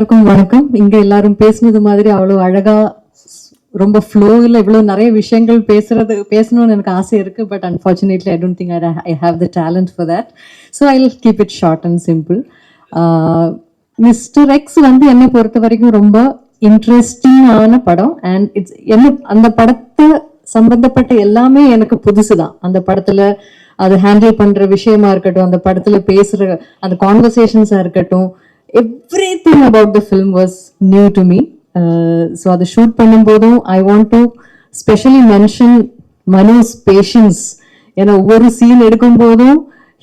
எல்லாருக்கும் வணக்கம். இங்க எல்லாரும் பேசுனது மாதிரி அவ்வளவு அழகா ரொம்ப ஃப்ளோவில் இவ்வளவு நிறைய விஷயங்கள் பேசணும்னு எனக்கு ஆசை இருக்கு. But unfortunately I don't think I have the talent for that. So I will keep it short and simple. Mister X வந்து என்னை பொறுத்த வரைக்கும் ரொம்ப இன்ட்ரெஸ்டிங்கான படம். அண்ட் இட்ஸ் என்ன அந்த படத்தை சம்பந்தப்பட்ட எல்லாமே எனக்கு புதுசு தான். அந்த படத்துல அது ஹேண்டில் பண்ற விஷயமா இருக்கட்டும், அந்த படத்துல பேசுற அந்த கான்வர்சேஷன்ஸா இருக்கட்டும், everything about the film was new to me. So அதை ஷூட் பண்ணும்போதும் I want to specially mention Manu's patience. ஏன்னா ஒவ்வொரு சீன் எடுக்கும் போதும்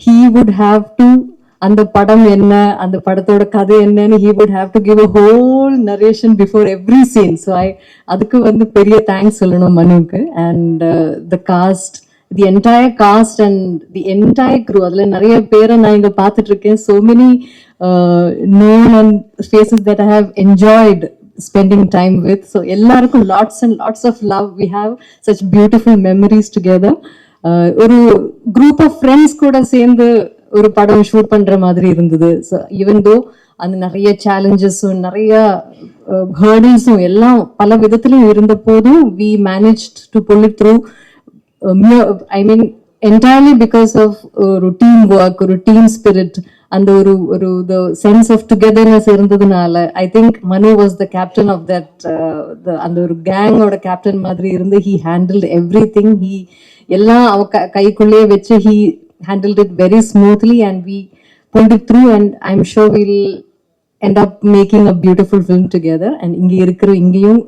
he would have to அந்த படம் என்ன, அந்த படத்தோட கதை என்னன்னு he would have to give a whole narration before every scene. So அதுக்கு வந்து பெரிய தேங்க்ஸ் சொல்லணும் மனுவுக்கு. And the cast, the entire cast and the entire crew, அதுல நிறைய பேரை நான் இங்க பார்த்துட்டு இருக்கேன். So many known and faces that I have enjoyed spending time with. So எல்லாருக்கும் lots and lots of love. We have such beautiful memories together. ஒரு group of friends கூட சேர்ந்து ஒரு படம் ஷூட் பண்ற மாதிரி இருந்தது. ஸோ ஈவன் தோ அந்த நிறைய சேலஞ்சஸும் நிறைய ஹர்டில்ஸும் எல்லாம் பல விதத்திலும் இருந்த போதும் we managed to pull it through. I mean entirely because of teamwork, team spirit, and the sense of togetherness irundadunala. I think Manu was the captain of that, and the gang oda captain madri irundhu. He handled everything. He ella kaikulle vechu he handled it very smoothly and we pulled it through, and I'm sure we'll end up making a beautiful film together. And ingeyum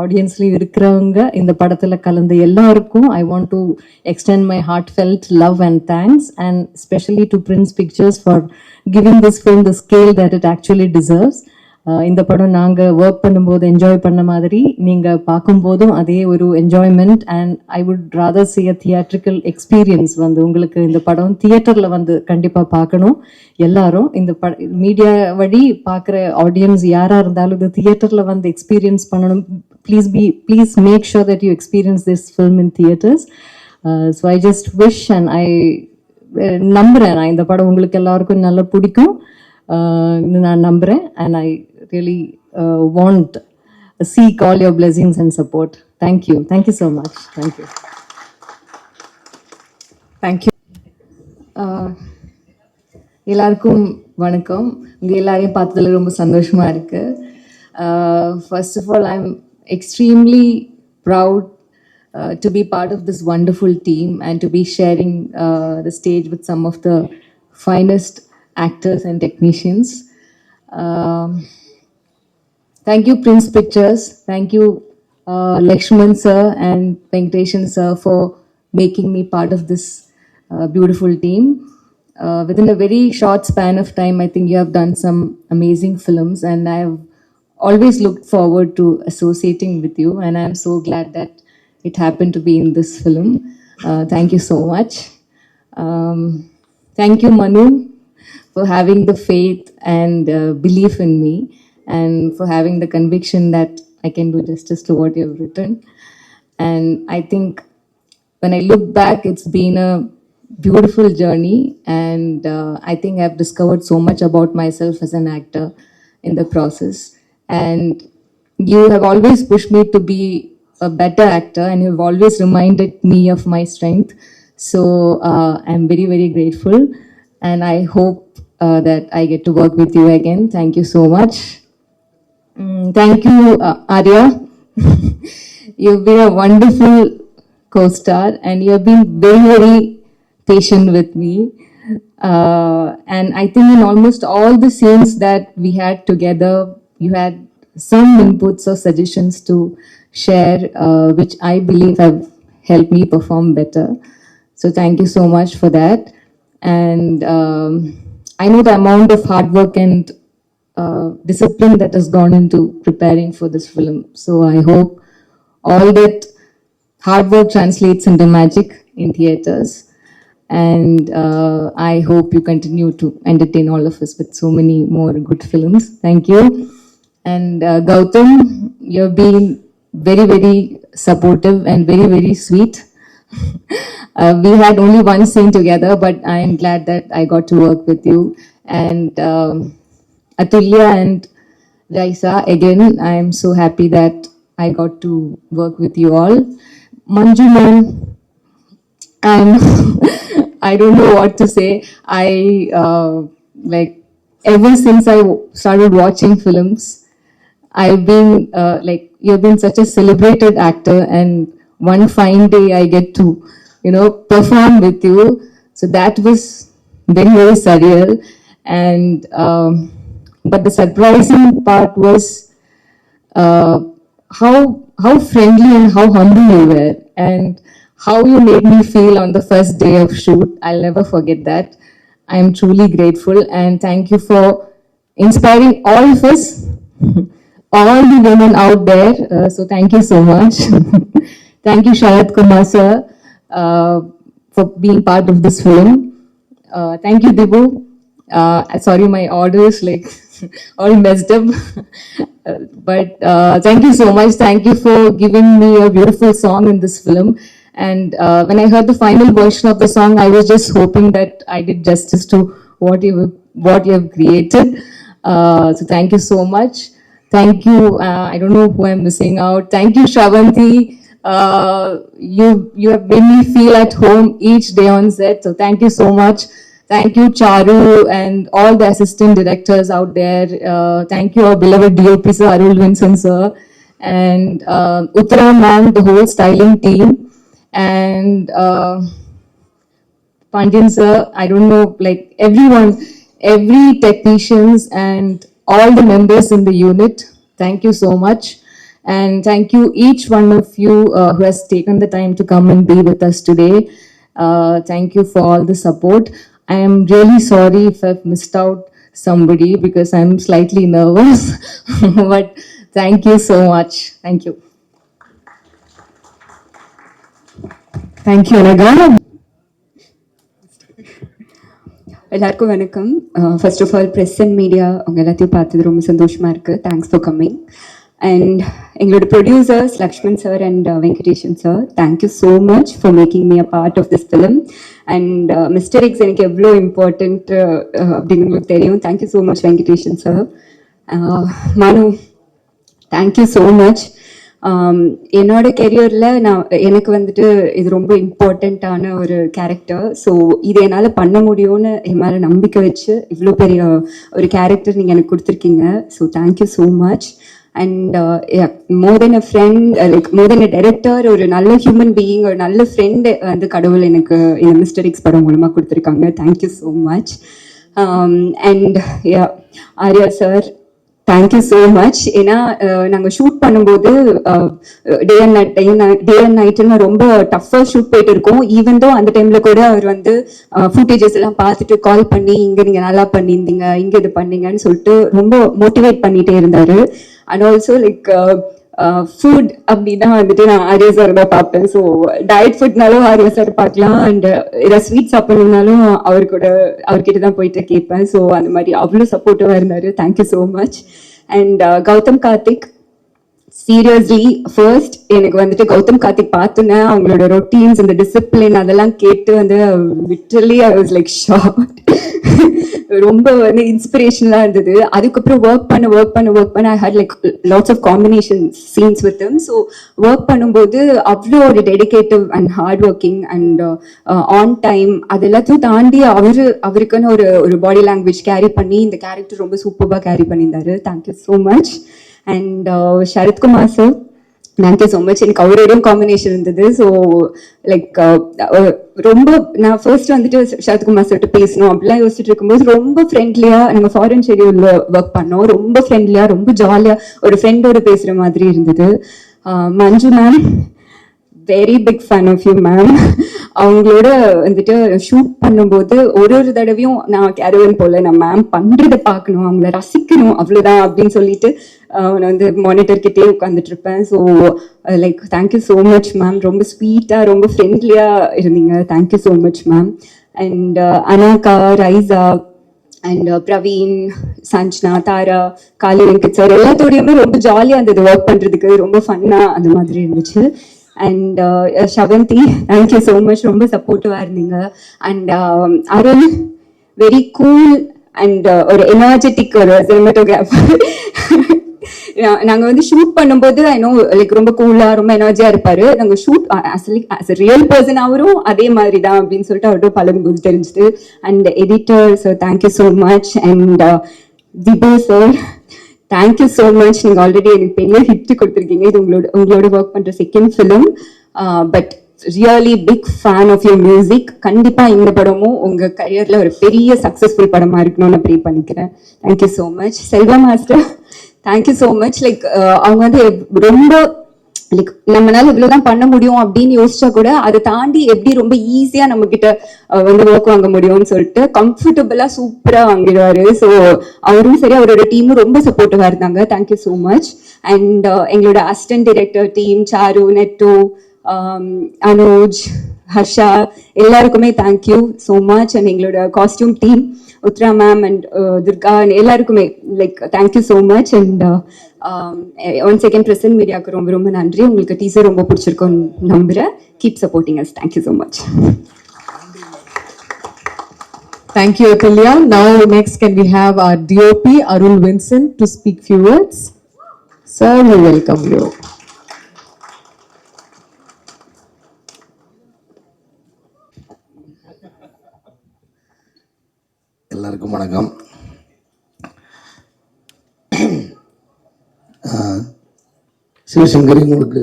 ஆடியன்ஸ்லயும் இருக்கிறவங்க இந்த படத்துல கலந்த எல்லாருக்கும் I want to extend my heartfelt love and thanks, and specially to Prince Pictures for giving this film the scale that it actually deserves. இந்த படம் நாங்க work பண்ணும்போது enjoy பண்ண மாதிரி நீங்க பார்க்கும்போதும் அதே ஒரு enjoyment. And I would rather see a theatrical experience. வந்து உங்களுக்கு இந்த படம் தியேட்டர்ல வந்து கண்டிப்பா பார்க்கணும். எல்லாரும் இந்த மீடியா வழி பார்க்குற ஆடியன்ஸ் யாரா இருந்தாலும் இது தியேட்டர்ல வந்து எக்ஸ்பீரியன்ஸ் பண்ணணும். Please make sure that you experience this film in theatres. So I just wish and I நம்புறேன் நான் இந்த படம் உங்களுக்கு எல்லாருக்கும் நல்லா பிடிக்கும் நான் நம்புறேன். And I really want seek all your blessings and support. Thank you so much. Thank you. எல்லாருக்கும் வணக்கம். உங்க எல்லாரையும் பார்த்ததுல ரொம்ப சந்தோஷமா இருக்கு. First of all, I'm extremely proud to be part of this wonderful team and to be sharing the stage with some of the finest actors and technicians. Thank you Prince Pictures, thank you Lakshman sir and Venkateshan sir for making me part of this beautiful team. Within a very short span of time, I think you have done some amazing films and I have always looked forward to associating with you, and I am so glad that it happened to be in this film. Thank you so much. Thank you Manu for having the faith and belief in me, and for having the conviction that I can do justice to what you have written. And I think when I look back, it's been a beautiful journey, and I think I've discovered so much about myself as an actor in the process. And you have always pushed me to be a better actor, and you've always reminded me of my strength. So I'm very, very grateful, and I hope that I get to work with you again. Thank you so much. Thank you, Arya. You've been a wonderful co-star, and you have been very, very patient with me. And I think in almost all the scenes that we had together, you had some inputs or suggestions to share, which I believe have helped me perform better. So thank you so much for that. And I know the amount of hard work and discipline that has gone into preparing for this film. So I hope all that hard work translates into magic in theaters. And I hope you continue to entertain all of us with so many more good films. Thank you. And Gautam, you've been very, very supportive and very, very sweet. We had only one scene together, but I am glad that I got to work with you. And Atulya and Raisa, again, I am so happy that I got to work with you all. Manju ma'am, I'm I don't know what to say. I like ever since I started watching films, I've been you've been such a celebrated actor, and one fine day I get to, perform with you. So that was very very surreal, and but the surprising part was uh, how friendly and how humble you were, and how you made me feel on the first day of shoot. I'll never forget that. I am truly grateful, and thank you for inspiring all of us, all the women out there. So thank you so much. Thank you, Sharad Kumar sir, for being part of this film. Thank you, Dibu. Sorry, my orders like all messed up. But thank you so much. Thank you for giving me a beautiful song in this film. And when I heard the final version of the song, I was just hoping that I did justice to what you have created. So thank you so much. Thank you. I don't know who I'm missing out. Thank you, Shravanti. You have made me feel at home each day on set. So thank you so much. Thank you, Charu, and all the assistant directors out there. Thank you, our beloved DOP sir, Arul Vincent sir, and Uttara ma'am, the whole styling team, and Pandian sir. I don't know, like everyone, every technicians and all the members in the unit. Thank you so much. And thank you, each one of you who has taken the time to come and be with us today. Thank you for all the support. I am really sorry if I've missed out somebody because I'm slightly nervous. But thank you so much. Thank you. Thank you, Anaga. எல்லாருக்கும் வணக்கம். First of all press and media அவங்க எல்லாத்தையும் பார்த்தது ரொம்ப சந்தோஷமாக இருக்குது. Thanks for coming. And எங்களோட producers Lakshman sir and Venkatesan sir, thank you so much for making me a part of this film. And mister X எனக்கு எவ்வளோ இம்பார்ட்டண்ட் அப்படின்னு உங்களுக்கு தெரியும். Thank you so much Venkatesan sir. Manu, thank you so much. என்னோட கெரியரில் எனக்கு வந்துட்டு இது ரொம்ப இம்பார்ட்டண்ட்டான ஒரு கேரக்டர். ஸோ இது என்னால் பண்ண முடியும்னு என் மேலே நம்பிக்கை வச்சு இவ்வளோ பெரிய ஒரு கேரக்டர் நீங்கள் எனக்கு கொடுத்துருக்கீங்க. So thank you so much. And more then a friend, like more then a director, ஒரு நல்ல ஹியூமன் பீயிங், ஒரு நல்ல ஃப்ரெண்டு வந்து கடவுள் எனக்கு இந்த மிஸ்டர் எக்ஸ் படம் மூலமாக கொடுத்துருக்காங்க. Thank you so much. And Arya sir, thank you so much. ஏன்னா நாங்கள் ஷூட் பண்ணும்போது டே அண்ட் நைட்டுன்னு ரொம்ப டஃப்பாக ஷூட் போயிட்டு இருக்கோம். ஈவன் தோ அந்த டைமில் கூட அவர் வந்து ஃபுட்டேஜஸ் எல்லாம் பார்த்துட்டு கால் பண்ணி இங்கே நீங்கள் நல்லா பண்ணியிருந்தீங்க, இங்கே இது பண்ணீங்கன்னு சொல்லிட்டு ரொம்ப மோட்டிவேட் பண்ணிகிட்டே இருந்தார். அண்ட் ஆல்சோ லைக் ஃபுட் அப்படின்னா வந்துட்டு நான் ஆர்யா சார் தான் பார்ப்பேன். ஸோ டயட் ஃபுட்னாலும் ஆர்யா சார் பார்க்கலாம், அண்ட் ஏதாவது ஸ்வீட் சாப்பிடணுன்னாலும் அவர்கிட்ட தான் போயிட்டு கேட்பேன். ஸோ அந்த மாதிரி அவ்வளோ சப்போர்ட்டிவாக இருந்தார். Thank you so much. And Gautham Karthik, seriously first எனக்கு வந்துட்டு கௌதம் கார்த்திக் பார்த்தோன்னே அவங்களோட ரொட்டீன்ஸ், அந்த டிசிப்ளின் அதெல்லாம் கேட்டு வந்து literally I was like shocked. ரொம்ப வந்து இன்ஸ்பிரேஷனலாக இருந்தது. அதுக்கப்புறம் ஒர்க் பண்ண I had like lots of combination scenes with him. So work பண்ணும்போது அவ்வளோ ஒரு dedicative and hard working and on time, அது எல்லாத்தையும் தாண்டி அவருக்குன்னு ஒரு பாடி லாங்குவேஜ் கேரி பண்ணி இந்த கேரக்டர் ரொம்ப சூப்பராக கேரி பண்ணியிருந்தாரு. Thank you so much. And Sarathkumar sir, thank you so much. எனக்கு அவரோட காம்பினேஷன் இருந்தது. ஸோ லைக் ரொம்ப நான் ஃபர்ஸ்ட் வந்துட்டு சரத்குமார் சார்ட்டு பேசணும் அப்படிலாம் யோசிச்சுட்டு இருக்கும்போது ரொம்ப ஃப்ரெண்ட்லியாக, நாங்கள் ஃபாரின் ஷெடியூலில் ஒர்க் பண்ணோம், ரொம்ப ஃப்ரெண்ட்லியாக ரொம்ப ஜாலியாக ஒரு ஃப்ரெண்டோட பேசுகிற மாதிரி இருந்தது. Manju ma'am, very big fan of you ma'am. அவங்களோட வந்துட்டு ஷூட் பண்ணும்போது ஒரு தடவையும் நான் கேரவன் போல நான் மேம் பண்ணுறதை பார்க்கணும், அவங்கள ரசிக்கணும், அவ்வளோதான் அப்படின்னு சொல்லிட்டு நான் வந்து மானிட்டர்கிட்டே உட்காந்துட்டு இருப்பேன். So like thank you so much ma'am. ரொம்ப ஸ்வீட்டாக ரொம்ப ஃப்ரெண்ட்லியாக இருந்தீங்க. Thank you so much ma'am. And Anagha, Raiza and Praveen, Sanjana, Tara, Kali Venkat sir எல்லாத்தோடையுமே ரொம்ப ஜாலியாக இருந்தது ஒர்க் பண்ணுறதுக்கு. ரொம்ப ஃபன்னாக அந்த மாதிரி இருந்துச்சு. And Shavanthi, thank you so much. ரொம்ப சப்போர்ட்டிவாக இருந்தீங்க. And Arun, very cool and ஒரு எனர்ஜெட்டிக் ஒரு சினிமாட்டோகிராஃபர். நாங்க வந்து ஷூட் பண்ணும்போது ஐ நோ லைக் ரொம்ப கூலா ரொம்ப எனர்ஜியா இருப்பாரு. நாங்க ஷூட் அஸ் ரியல் பர்சன் அவரும் அதே மாதிரி தான் அப்படின்னு சொல்லிட்டு அவர்கிட்ட பழகும்போது தெரிஞ்சுது. And editor sir thank you so much. And Dhibu sir thank you so much. நீங்க ஆல்ரெடி எனக்கு பெரிய ஹிட் கொடுத்துருக்கீங்க. இது உங்களோட ஒர்க் பண்ற second film. But really big fan of your music. கண்டிப்பா இந்த படமும் உங்க கரியர்ல ஒரு பெரிய சக்சஸ்ஃபுல் படமா இருக்கணும்னு ப்ரே பண்ணிக்கிறேன். Thank you so much. Selva master thank you so much. Like அவங்க வந்து ரொம்ப லைக் நம்மளால இவ்வளவுதான் பண்ண முடியும் அப்படின்னு யோசிச்சா கூட அதை தாண்டி எப்படி ரொம்ப ஈஸியா நம்ம கிட்ட வந்து ஒர்க் வாங்க முடியும்னு சொல்லிட்டு கம்ஃபர்டபுளா சூப்பரா வாங்கிடுவாரு. ஸோ அவரும் சரி அவரோட டீமும் ரொம்ப சப்போர்ட்டிவா இருந்தாங்க. Thank you so much. அண்ட் எங்களோட assistant director team Charu, Nettu, Anuj, Harsha எல்லாருக்குமே தேங்க்யூ ஸோ மச். அண்ட் எங்களோட costume team Uthra ma'am and Durga எல்லாருக்குமே like thank you so much. And once second present மீடியாவுக்கு ரொம்ப ரொம்ப நன்றி. உங்களுக்கு டீசர் ரொம்ப பிடிச்சிருக்கும்னு நம்புறேன். Keep supporting us. Thank you so much. Thank you, Atulya. Now, next, can we have our DOP, Arul Vincent, to speak few words? Sir, we welcome you. எல்லாருக்கும் வணக்கம். சிவசங்கரி, உங்களுக்கு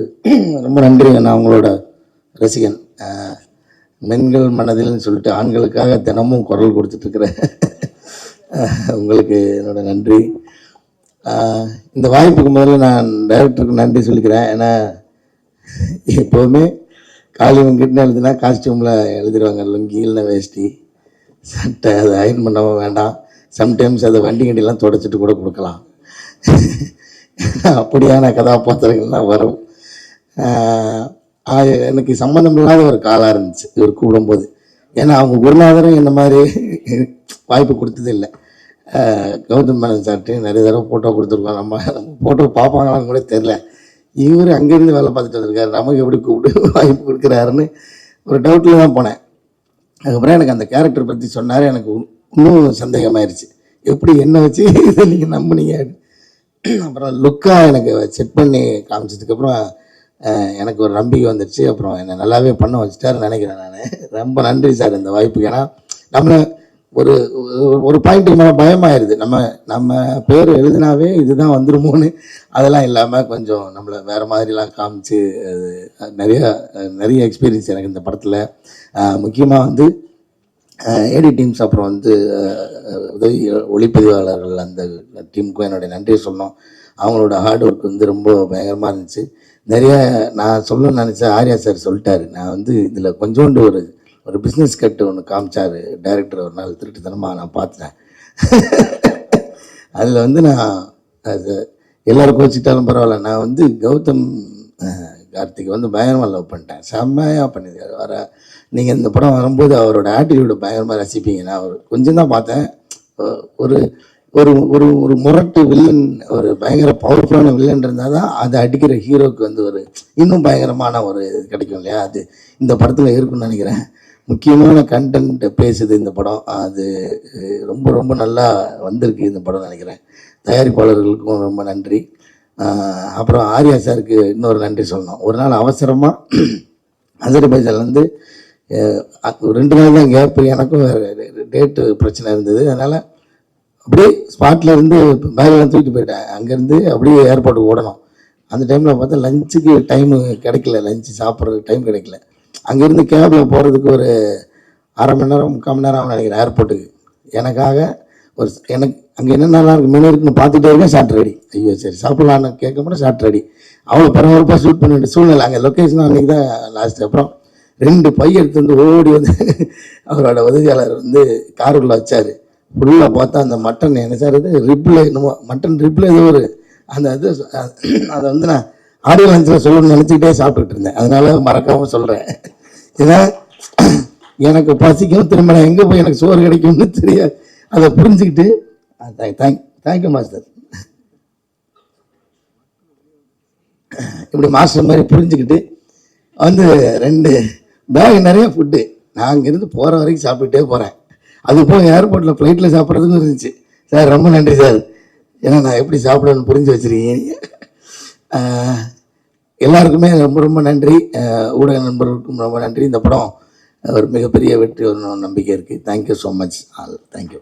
ரொம்ப நன்றிங்க. நான் உங்களோட ரசிகன். மென்கள் மனதில்னு சொல்லிட்டு ஆண்களுக்காக தினமும் குரல் கொடுத்துட்ருக்குறேன். உங்களுக்கு என்னோட நன்றி. இந்த வாய்ப்புக்கு முதல்ல நான் டைரக்டருக்கு நன்றி சொல்லிக்கிறேன். ஏன்னா எப்போவுமே காளி வெங்கட்னு எழுதுனா காஸ்டியூமில் எழுதிடுவாங்க, லுங்கி இல்லைன்னா வேஷ்டி சட்டை, அதை அயன் பண்ணவும் வேண்டாம். சம்டைம்ஸ் அதை வண்டி கண்டிலாம் தொடச்சிட்டு கூட கொடுக்கலாம். அப்படியான கதாபாத்திரங்கள்லாம் வரும். எனக்கு சம்மந்தம் இல்லாத ஒரு காலாக இருந்துச்சு இவர் கூடும்போது. ஏன்னா அவங்க குருநாதரும் இந்த மாதிரி வாய்ப்பு கொடுத்தது இல்லை. கௌதம் மேனன் சார்ட்டு நிறைய தடவை ஃபோட்டோ கொடுத்துருக்கோம். நம்ம ஃபோட்டோ பார்ப்பாங்களான்னு கூட தெரில. இவர் அங்கேருந்து வேலை பார்த்துட்டு வந்திருக்காரு, நமக்கு எப்படி கூப்பிட்டு வாய்ப்பு கொடுக்குறாருன்னு ஒரு டவுட்டில் தான் போனேன். அதுக்கப்புறம் எனக்கு அந்த கேரக்டர் பற்றி சொன்னார். எனக்கு இன்னும் சந்தேகமாயிருச்சு, எப்படி என்ன வச்சு இதை நீங்கள் நம்பினீங்க. அப்புறம் லுக்காக எனக்கு செட் பண்ணி காமிச்சதுக்கப்புறம் எனக்கு ஒரு நம்பிக்கை வந்துடுச்சு. அப்புறம் என்னை நல்லாவே பண்ண வச்சுட்டாருன்னு நினைக்கிறேன். நான் ரொம்ப நன்றி சார் இந்த வாய்ப்புக்கு. ஏன்னா நம்ம ஒரு ஒரு பாயிண்ட்டுக்கு மேலே பயமாயிருது. நம்ம பேர் எழுதினாவே இதுதான் வந்துருமோன்னு. அதெல்லாம் இல்லாமல் கொஞ்சம் நம்மளை வேறு மாதிரிலாம் காமிச்சு நிறைய எக்ஸ்பீரியன்ஸ் எனக்கு இந்த படத்தில். முக்கியமாக வந்து எடிட்டிங்ஸ், அப்புறம் வந்து உதவி ஒளிப்பதிவாளர்கள், அந்த டீமுக்கும் என்னுடைய நன்றியை சொல்லணும். அவங்களோட ஹார்ட் ஒர்க் வந்து ரொம்ப பயங்கரமாக இருந்துச்சு. நிறைய நான் சொல்லணும்னு நினச்சேன், ஆர்யா சார் சொல்லிட்டாரு. நான் வந்து இதில் கொஞ்சோண்டு ஒரு பிஸ்னஸ் கட்டு ஒன்று காமிச்சார் டைரக்டர் ஒரு நாள், திருட்டுத்தனமாக நான் பார்த்தேன். அதில் வந்து நான் அது எல்லாருக்கும் வச்சுட்டாலும் பரவாயில்ல, நான் வந்து கௌதம் கார்த்திக் வந்து பயங்கரமாக லவ் பண்ணிட்டேன். செம்மையாக பண்ணியிருக்காரு. நீங்கள் இந்த படம் வரும்போது அவரோட ஆட்டிடியூடை பயங்கரமாக ரசிப்பீங்க. நான் கொஞ்சம் தான் பார்த்தேன். ஒரு ஒரு ஒரு ஒரு முரட்டு வில்லன், ஒரு பயங்கர பவர்ஃபுல்லான வில்லன் இருந்தால் தான் அதை அடிக்கிற ஹீரோவுக்கு வந்து ஒரு இன்னும் பயங்கரமான ஒரு இது கிடைக்கும் இல்லையா. அது இந்த படத்தில் இருக்குன்னு நினைக்கிறேன். முக்கியமான கண்டென்ட் பேசுது இந்த படம். அது ரொம்ப ரொம்ப நல்லா வந்திருக்கு இந்த படம் நினைக்கிறேன். தயாரிப்பாளர்களுக்கும் ரொம்ப நன்றி. அப்புறம் ஆர்யா சாருக்கு இன்னொரு நன்றி சொல்லணும். ஒரு நாள் அவசரமாக அசர்பைஜான்லேருந்து 2 நாள் தான் கேப்பு, எனக்கும் டேட்டு பிரச்சனை இருந்தது. அதனால் அப்படியே ஸ்பாட்டில் இருந்து பேக்கெல்லாம் தூக்கிட்டு போயிட்டேன். அங்கேருந்து அப்படியே ஏர்போர்ட்டுக்கு ஓடணும். அந்த டைமில் பார்த்தா லஞ்சுக்கு டைமு கிடைக்கல, லஞ்சு சாப்பிட்றதுக்கு டைம் கிடைக்கல. அங்கேருந்து கேபில் போகிறதுக்கு ஒரு அரை மணி நேரம் 3/4 மணி நேரம் நினைக்கிறேன் ஏர்போர்ட்டுக்கு. எனக்காக எனக்கு அங்கே என்ன நல்லா இருக்கு மெனு இருக்குன்னு பார்த்துட்டே இருக்கேன். Shot ready. ஐயோ சரி சாப்பிட்லான்னு கேட்க மட்டும் ஷார்ட் ரெடி. அவ்வளோ பரபரப்பாக ஷூட் பண்ண வேண்டிய சூழ்நிலை. அங்கே லொக்கேஷன் அன்றைக்கி தான் லாஸ்ட்டு. அப்புறம் 2 பை எடுத்து வந்து ஓடி வந்து அவரோட உதவியாளர் வந்து காருக்குள்ளே வச்சார். ஃபுல்லாக பார்த்தா அந்த மட்டன் என்ன சார் இது ரிப்பில் என்னமோ மட்டன் ரிப்பில் ஏதோ ஒரு அந்த இது அதை வந்து நான் ஆடியோ லஞ்சில் சொல்லணும்னு நினச்சிக்கிட்டே சாப்பிட்டுட்டு இருந்தேன். அதனால மறக்காமல் சொல்கிறேன். ஏன்னா எனக்கு பசிக்கும், திரும்ப நான் எங்கே போய் எனக்கு சோறு கிடைக்கும்னு தெரியாது. அதை புரிஞ்சுக்கிட்டு தேங்க்யூ மாஸ்டர். இப்படி மாஸ்டர் மாதிரி புரிஞ்சுக்கிட்டு வந்து 2 பேக் நிறைய ஃபுட்டு நான் அங்கேருந்து போகிற வரைக்கும் சாப்பிட்டுட்டே போகிறேன். அது போக ஏர்போர்ட்டில் ஃப்ளைட்டில் சாப்பிட்றதுக்கும் இருந்துச்சு. சார் ரொம்ப நன்றி சார், ஏன்னா நான் எப்படி சாப்பிடணும்னு புரிஞ்சு வச்சுருக்கீங்க. எல்லாருக்குமே ரொம்ப ரொம்ப நன்றி. ஊடக நண்பர்களுக்கும் ரொம்ப நன்றி. இந்த படம் ஒரு மிகப்பெரிய வெற்றி வரணும்னு நம்பிக்கை இருக்குது. Thank you so much all. Thank you.